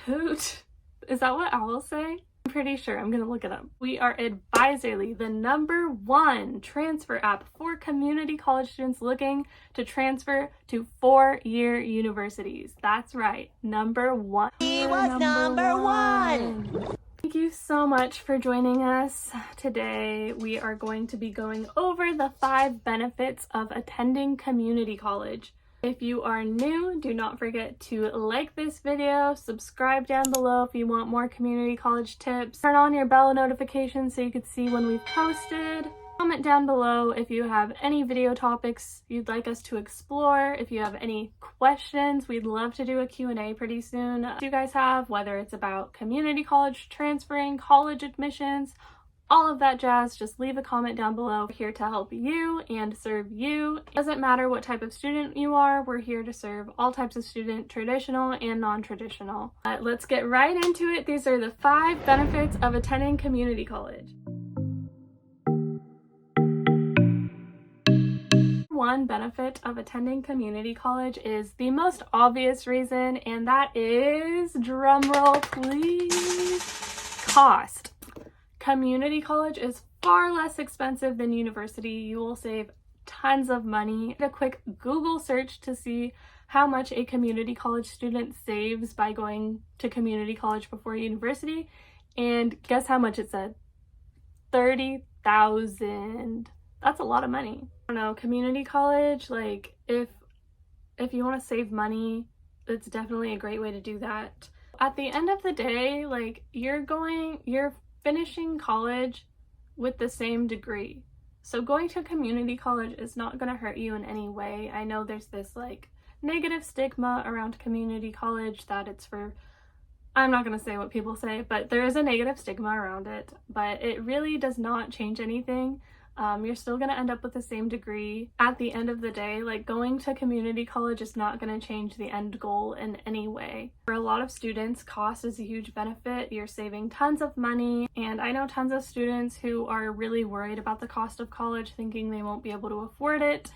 hoot. Is that what owls say? I'm pretty sure. I'm gonna look it up. We are EdVisorly, the #1 transfer app for community college students looking to transfer to 4-year universities. That's right, #1. He was #1. Thank you so much for joining us today. We are going to be going over the 5 benefits of attending community college. If you are new, do not forget to like this video, subscribe down below if you want more community college tips, turn on your bell notifications so you can see when we've posted. Comment down below if you have any video topics you'd like us to explore. If you have any questions, we'd love to do a Q&A pretty soon. If you guys have, whether it's about community college, transferring, college admissions, all of that jazz, just leave a comment down below. We're here to help you and serve you. It doesn't matter what type of student you are, we're here to serve all types of student, traditional and non-traditional. Let's get right into it. These are the 5 benefits of attending community college. One benefit of attending community college is the most obvious reason, and that is, drumroll please, cost. Community college is far less expensive than university. You will save tons of money. A quick Google search to see how much a community college student saves by going to community college before university, and guess how much it said? $30,000. That's a lot of money. I don't know, community college, like if you want to save money, it's definitely a great way to do that. At the end of the day, like you're finishing college with the same degree. So going to community college is not going to hurt you in any way. I know there's this like negative stigma around community college that it's for, I'm not going to say what people say, but there is a negative stigma around it, but it really does not change anything. You're still going to end up with the same degree. At the end of the day, like going to community college is not going to change the end goal in any way. For a lot of students, cost is a huge benefit. You're saving tons of money, and I know tons of students who are really worried about the cost of college, thinking they won't be able to afford it.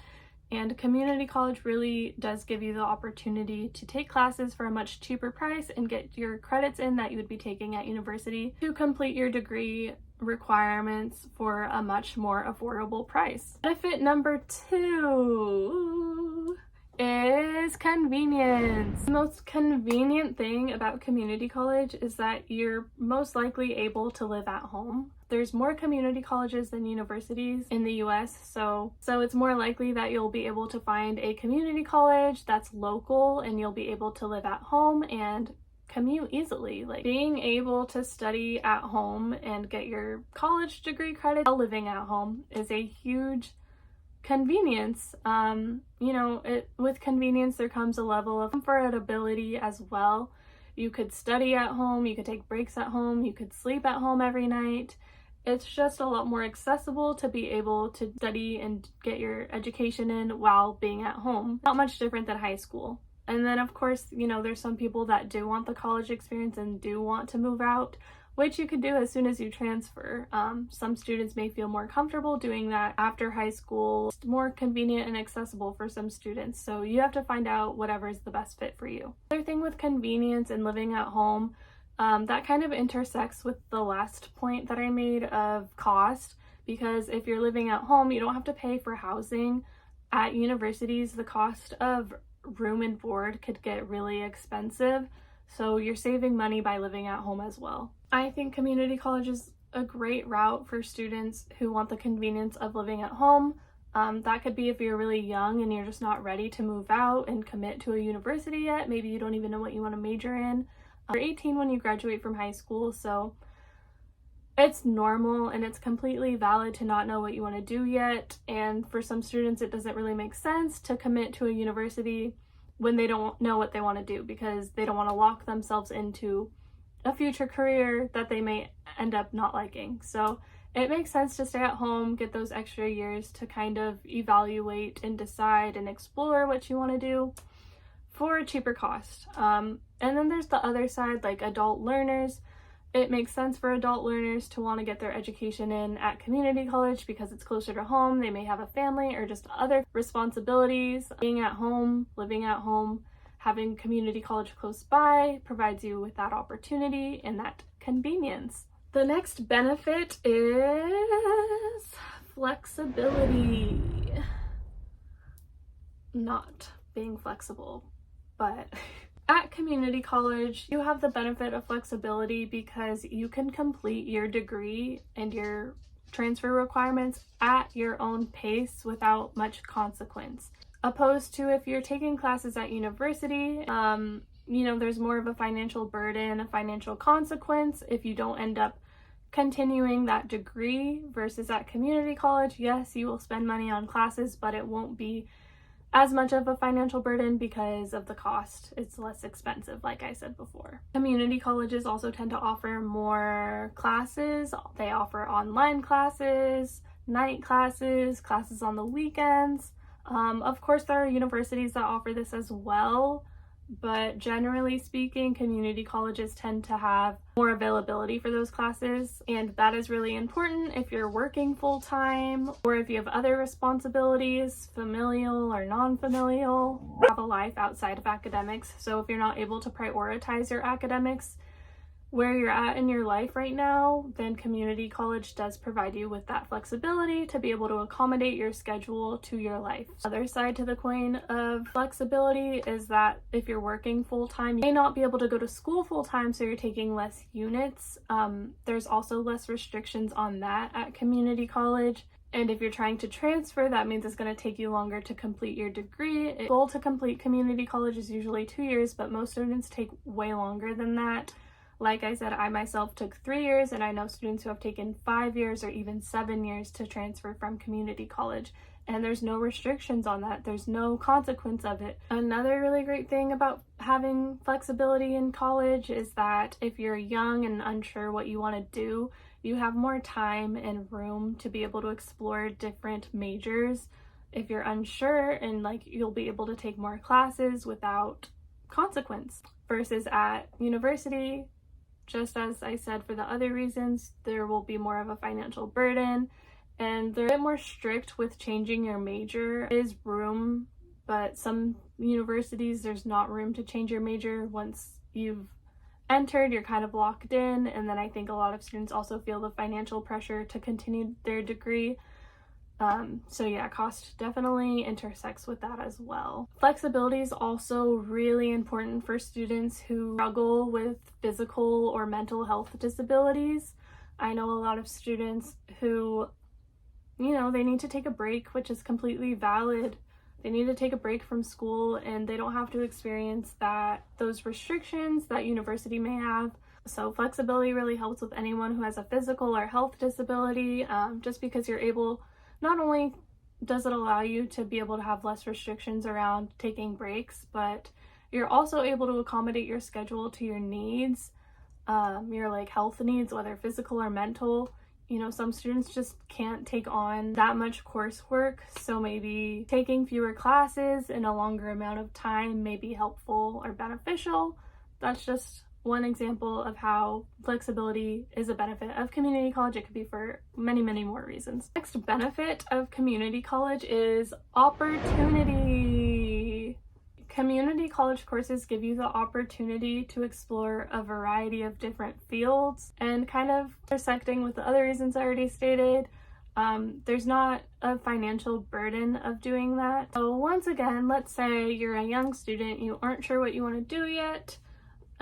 And community college really does give you the opportunity to take classes for a much cheaper price and get your credits in that you would be taking at university to complete your degree requirements for a much more affordable price. Benefit number 2 is convenience. The most convenient thing about community college is that you're most likely able to live at home. There's more community colleges than universities in the US, so it's more likely that you'll be able to find a community college that's local and you'll be able to live at home and commute easily. Like being able to study at home and get your college degree credit while living at home is a huge convenience. With convenience there comes a level of comfortability as well. You could study at home, you could take breaks at home, you could sleep at home every night. It's just a lot more accessible to be able to study and get your education in while being at home. Not much different than high school. And then of course, there's some people that do want the college experience and do want to move out, which you could do as soon as you transfer. Some students may feel more comfortable doing that after high school. It's more convenient and accessible for some students, so you have to find out whatever is the best fit for you. Another thing with convenience and living at home, that kind of intersects with the last point that I made of cost, because if you're living at home, you don't have to pay for housing. At universities, the cost of room and board could get really expensive, so you're saving money by living at home as well. I think community college is a great route for students who want the convenience of living at home. That could be if you're really young and you're just not ready to move out and commit to a university yet. Maybe you don't even know what you want to major in. You're 18 when you graduate from high school, so it's normal and it's completely valid to not know what you want to do yet. And for some students, it doesn't really make sense to commit to a university when they don't know what they want to do, because they don't want to lock themselves into a future career that they may end up not liking. So it makes sense to stay at home, get those extra years to kind of evaluate and decide and explore what you want to do for a cheaper cost. And then there's the other side, like adult learners. It makes sense for adult learners to want to get their education in at community college because it's closer to home. They may have a family or just other responsibilities. Being at home, living at home, having community college close by provides you with that opportunity and that convenience. The next benefit is flexibility. Not being flexible, but at community college, you have the benefit of flexibility because you can complete your degree and your transfer requirements at your own pace without much consequence. Opposed to if you're taking classes at university, there's more of a financial burden, a financial consequence if you don't end up continuing that degree versus at community college. Yes, you will spend money on classes, but it won't be as much of a financial burden because of the cost. It's less expensive, like I said before. Community colleges also tend to offer more classes. They offer online classes, night classes, classes on the weekends. Of course, there are universities that offer this as well, but generally speaking, community colleges tend to have more availability for those classes, and that is really important if you're working full-time or if you have other responsibilities, familial or non-familial, have a life outside of academics. So if you're not able to prioritize your academics where you're at in your life right now, then community college does provide you with that flexibility to be able to accommodate your schedule to your life. Other side to the coin of flexibility is that if you're working full-time, you may not be able to go to school full-time, so you're taking less units. There's also less restrictions on that at community college. And if you're trying to transfer, that means it's going to take you longer to complete your degree. The goal to complete community college is usually 2 years, but most students take way longer than that. Like I said, I myself took 3 years, and I know students who have taken 5 years or even 7 years to transfer from community college. And there's no restrictions on that. There's no consequence of it. Another really great thing about having flexibility in college is that if you're young and unsure what you want to do, you have more time and room to be able to explore different majors. If you're unsure, and you'll be able to take more classes without consequence. Versus at university, just as I said for the other reasons, there will be more of a financial burden, and they're a bit more strict with changing your major. There is room, but some universities there's not room to change your major. Once you've entered, you're kind of locked in, and then I think a lot of students also feel the financial pressure to continue their degree. So yeah, cost definitely intersects with that as well. Flexibility is also really important for students who struggle with physical or mental health disabilities. I know a lot of students who, they need to take a break, which is completely valid. They need to take a break from school, and they don't have to experience those restrictions that university may have. So flexibility really helps with anyone who has a physical or health disability, just because you're able. Not only does it allow you to be able to have less restrictions around taking breaks, but you're also able to accommodate your schedule to your needs, your health needs, whether physical or mental. Some students just can't take on that much coursework, so maybe taking fewer classes in a longer amount of time may be helpful or beneficial. That's just one example of how flexibility is a benefit of community college. It could be for many, many more reasons. Next benefit of community college is opportunity. Community college courses give you the opportunity to explore a variety of different fields, and kind of intersecting with the other reasons I already stated, there's not a financial burden of doing that. So once again, let's say you're a young student, you aren't sure what you want to do yet.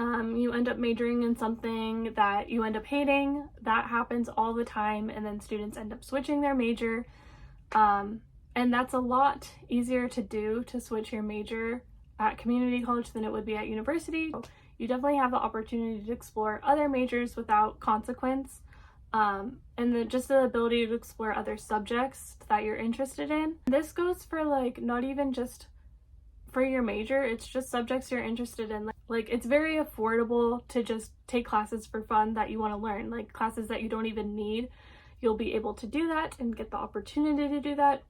You end up majoring in something that you end up hating. That happens all the time, and then students end up switching their major. And that's a lot easier to do, to switch your major at community college than it would be at university. So you definitely have the opportunity to explore other majors without consequence, and just the ability to explore other subjects that you're interested in. This goes for not even just for your major, it's just subjects you're interested in. It's very affordable to just take classes for fun that you want to learn, classes that you don't even need. You'll be able to do that and get the opportunity to do that.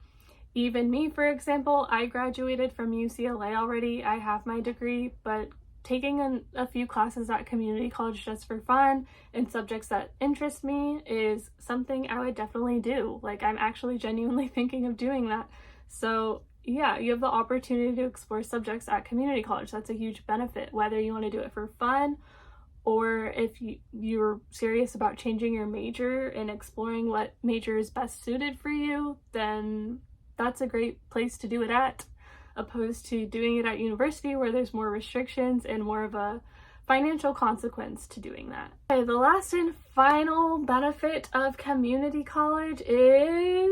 Even me, for example, I graduated from UCLA already. I have my degree, but taking a few classes at community college just for fun and subjects that interest me is something I would definitely do. I'm actually genuinely thinking of doing that. So yeah, you have the opportunity to explore subjects at community college. That's a huge benefit, whether you want to do it for fun or if you're serious about changing your major and exploring what major is best suited for you, then that's a great place to do it at, opposed to doing it at university where there's more restrictions and more of a financial consequence to doing that. Okay, the last and final benefit of community college is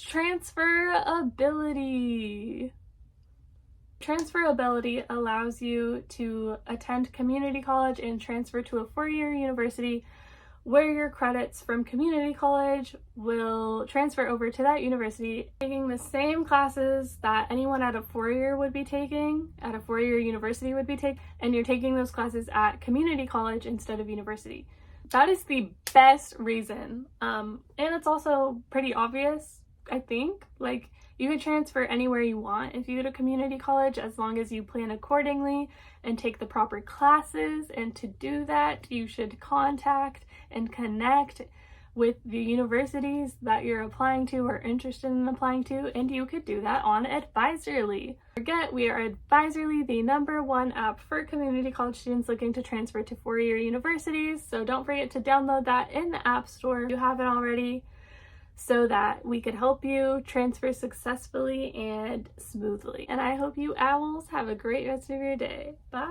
transferability. Transferability allows you to attend community college and transfer to a four-year university where your credits from community college will transfer over to that university, taking the same classes that anyone at a four-year would be taking, at a four-year university would be taking, and you're taking those classes at community college instead of university. That is the best reason. And it's also pretty obvious, I think. Like, you could transfer anywhere you want if you go to community college, as long as you plan accordingly and take the proper classes. And to do that, you should contact and connect with the universities that you're applying to or interested in applying to, and you could do that on EdVisorly. Forget, we are EdVisorly, the #1 app for community college students looking to transfer to four-year universities. So don't forget to download that in the App Store if you haven't already, so that we could help you transfer successfully and smoothly. And I hope you owls have a great rest of your day. Bye!